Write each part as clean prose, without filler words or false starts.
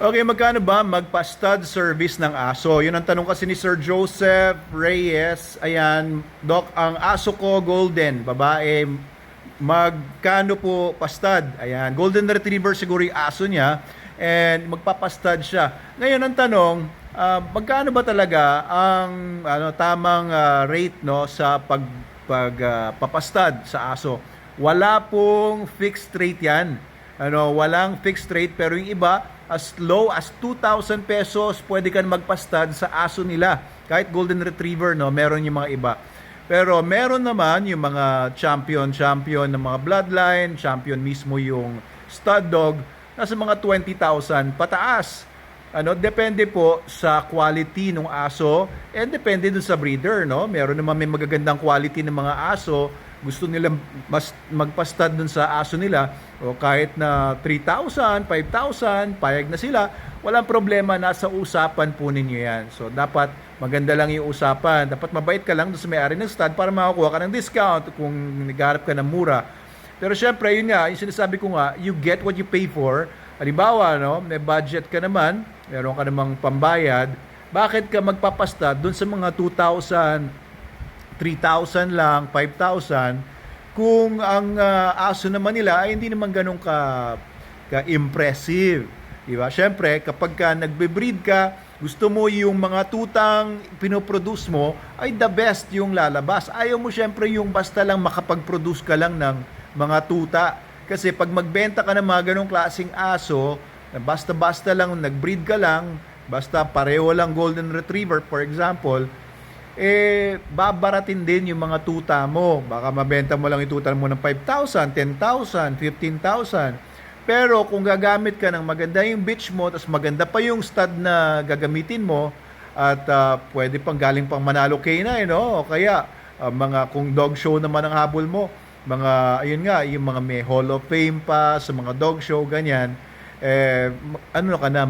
Okay, magkano ba magpa-stud service ng aso? Yun ang tanong kasi ni Sir Joseph Reyes. Ayan, Doc, ang aso ko golden, babae, magkano po pa-stud? Ayan, golden retriever siguro yung aso niya and magpapastud siya. Ngayon ang tanong, magkano ba talaga ang tamang rate no sa papastud sa aso? Wala pong fixed rate 'yan. Walang fixed rate pero yung iba as low as 2,000 pesos pwede kan magpastud sa aso nila. Kahit golden retriever no, meron yung mga iba. Pero meron naman yung mga champion ng mga bloodline, champion mismo yung stud dog, nasa mga 20,000 pataas. Depende po sa quality ng aso and depende dun sa breeder, no? Meron naman may magagandang quality ng mga aso, gusto nila mas magpastud dun sa aso nila o kahit na 3,000, 5,000, payag na sila, walang problema, nasa usapan po ninyo yan. So dapat maganda lang yung usapan, dapat mabait ka lang dun sa may-ari ng stud para makakuha ka ng discount kung naghahanap ka ng mura. Pero syempre, yun nga, yung sinasabi ko nga, you get what you pay for. Halimbawa, no, may budget ka naman, meron ka namang pambayad, bakit ka magpapastud dun sa mga 2,000, 3,000 lang, 5,000, kung ang aso naman nila ay hindi naman ganun ka-impressive. Diba? Siyempre, kapag ka nagbe-breed ka, gusto mo yung mga tutang pinoproduce mo ay the best yung lalabas. Ayaw mo siyempre yung basta lang makapag-produce ka lang ng mga tuta. Kasi pag magbenta ka ng mga ganong klaseng aso, na basta-basta lang, nag-breed ka lang, basta pareho lang golden retriever, for example, babaratin din yung mga tuta mo. Baka mabenta mo lang yung tuta mo ng 5,000, 10,000, 15,000. Pero kung gagamit ka ng maganda yung bitch mo, tapos maganda pa yung stud na gagamitin mo, at pwede pang galing pang Manalo K9, no? O kaya, kung dog show naman ang habol mo, ayun nga, yung mga may Hall of Fame pa, sa mga dog show, ganyan,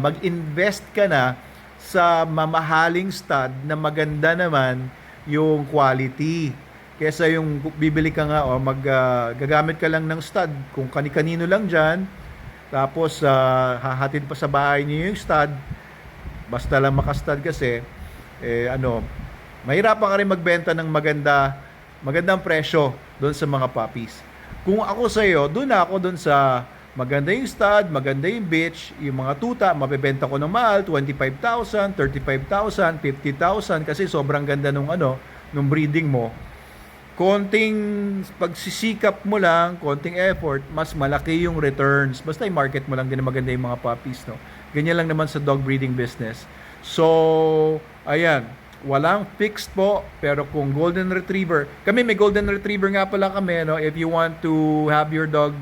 mag-invest ka na sa mamahaling stud na maganda naman yung quality. Kesa yung bibili ka nga gagamit ka lang ng stud kung kani-kanino lang dyan, tapos hahatid pa sa bahay niyo yung stud, basta lang makastud kasi, mahirapan ka rin magbenta ng magandang presyo doon sa mga puppies. Kung ako sa iyo, doon sa maganda yung stud, maganda yung bitch, yung mga tuta, mabebenta ko ng mahal, 25,000, 35,000, 50,000 kasi sobrang ganda nung breeding mo. Konting pagsisikap mo lang, konting effort, mas malaki yung returns. Basta i-market mo lang din na maganda yung mga puppies, no? Ganyan lang naman sa dog breeding business. So, ayan, walang fixed po, pero kung golden retriever, kami may golden retriever nga pala kami, no? If you want to have your dog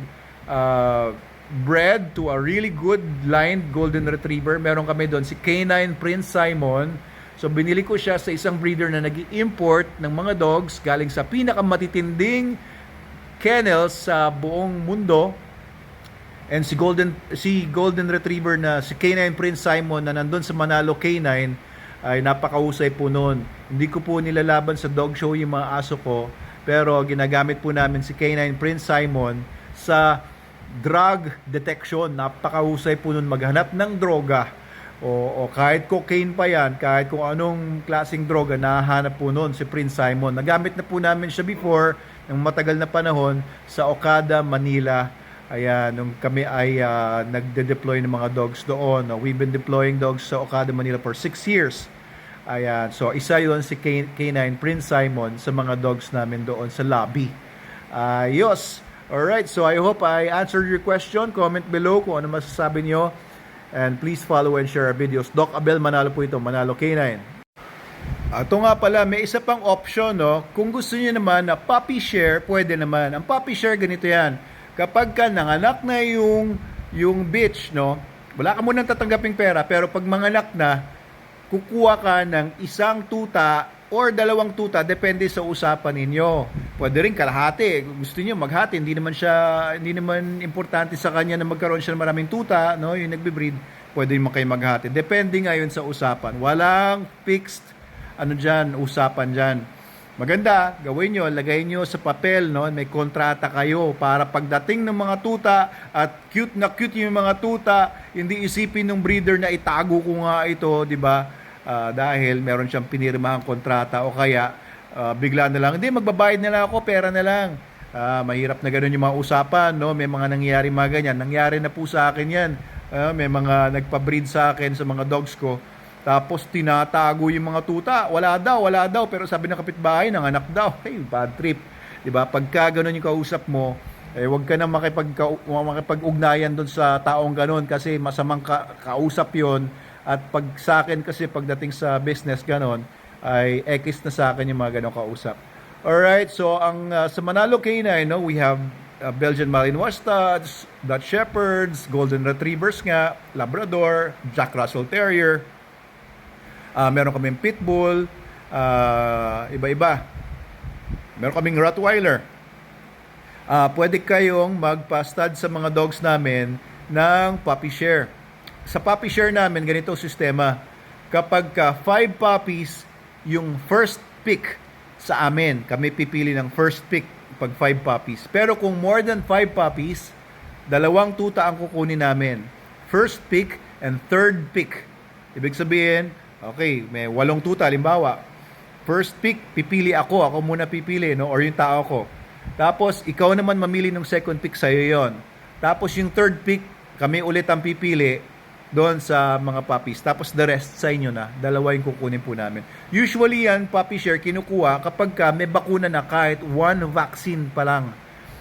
bred to a really good lined golden retriever, meron kami doon si K9 Prince Simon. So binili ko siya sa isang breeder na nag-import ng mga dogs galing sa pinakamatitinding kennels sa buong mundo. And si golden retriever na si K9 Prince Simon na nandun sa Manalo K9 ay napakahusay po noon. Hindi ko po nilalaban sa dog show yung mga aso ko, pero ginagamit po namin si K9 Prince Simon sa drug detection. Napakahusay po nun maghanap ng droga o kahit cocaine pa yan, kahit kung anong klaseng droga, nahanap po nun si Prince Simon. Nagamit na po namin siya before ng matagal na panahon sa Okada, Manila. Ayan, nung kami ay nagde-deploy ng mga dogs doon. We've been deploying dogs sa Okada, Manila for 6 years. Ayan, so isa yun si K9 Prince Simon sa mga dogs namin doon sa lobby. Ayos. Alright, so I hope I answered your question. Comment below kung ano masasabi nyo. And please follow and share our videos. Doc Abel Manalo po ito, Manalo K9. Ito nga pala, may isa pang option, no? Kung gusto niyo naman na puppy share, pwede naman. Ang puppy share, ganito yan. Kapag ka nanganak na yung bitch, no? Wala ka munang tatanggaping pera, pero pag manganak na, kukuha ka ng isang tuta or dalawang tuta, depende sa usapan ninyo. Pwede rin kalahati. Gusto niyo maghati, hindi naman importante sa kanya na magkaroon siya ng maraming tuta, no? Yung nagbe-breed, pwede naman kayo maghati. Depende ngayon sa usapan. Walang fixed usapan diyan. Maganda, gawin nyo, lagay nyo sa papel, no? May kontrata kayo para pagdating ng mga tuta at cute na cute yung mga tuta, hindi isipin ng breeder na itago ko nga ito, di ba? Dahil meron siyang pinirmahang kontrata o kaya bigla na lang, hindi, magbabayad na lang ako, pera na lang. Mahirap na gano'n yung mga usapan, no? May mga nangyayari mga ganyan. Nangyari na po sa akin yan. May mga nagpa-breed sa akin sa mga dogs ko. Tapos tinatago yung mga tuta. Wala daw. Pero sabi ng kapitbahay, nanganak daw. Hey, bad trip. Diba? Pagka ganun yung kausap mo, huwag ka na makipag-ugnayan doon sa taong ganun kasi masamang kausap yon. At pag sa akin kasi pagdating sa business ganun, ay ekis na sa akin yung mga ganun kausap. Alright, so sa Manalo Canine, no, we have Belgian Malinois Studs, Dutch Shepherds, Golden Retrievers nga, Labrador, Jack Russell Terrier, meron kaming Pitbull, iba-iba. Meron kaming Rottweiler. Pwede kayong magpa-stud sa mga dogs namin ng puppy share. Sa puppy share namin, ganito ang sistema. Kapag 5 puppies, yung first pick sa amin, kami pipili ng first pick pag 5 puppies. Pero kung more than 5 puppies, 2 tuta ang kukunin namin. First pick and third pick. Ibig sabihin, okay, may 8 tuta, halimbawa. First pick, pipili ako muna pipili, no? Or yung tao ko. Tapos, ikaw naman mamili ng second pick, sa'yo yon. Tapos, yung third pick, kami ulit ang pipili doon sa mga puppies. Tapos, the rest sa inyo na. 2 yung kukunin po namin. Usually yan, puppy share, kinukuha kapag may bakuna na kahit 1 vaccine pa lang.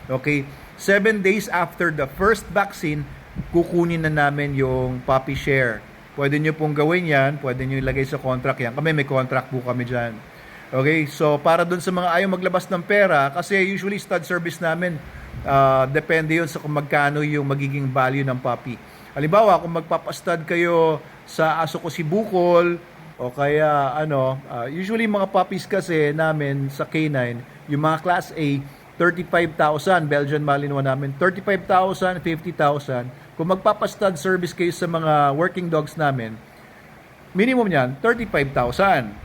Okay? 7 days after the first vaccine, kukunin na namin yung puppy share. Pwede nyo pong gawin yan, pwede nyo ilagay sa contract yan. Kami may contract po kami dyan. Okay, so para dun sa mga ayaw maglabas ng pera, kasi usually stud service namin, depende yun sa kung magkano yung magiging value ng puppy. Halimbawa, kung magpapastud kayo sa aso ko si Bukol, o kaya usually mga puppies kasi namin sa K9, yung mga class A, 35,000, Belgian Malinois namin, 35,000, 50,000. Kung magpapastud service kayo sa mga working dogs namin, minimum yan, 35,000.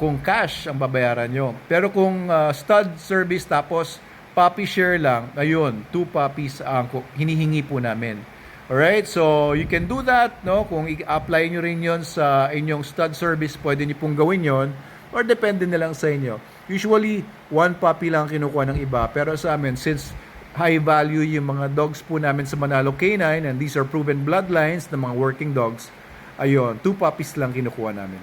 Kung cash ang babayaran nyo. Pero kung stud service tapos puppy share lang, ayun, 2 puppies ang hinihingi po namin. Alright, so you can do that, no? Kung i-apply nyo rin yon sa inyong stud service, pwede nyo pong gawin yon or depende na lang sa inyo. Usually, 1 puppy lang kinukuha ng iba. Pero sa amin, since high value yung mga dogs po namin sa Manalo Canine and these are proven bloodlines ng mga working dogs, ayun, 2 puppies lang kinukuha namin.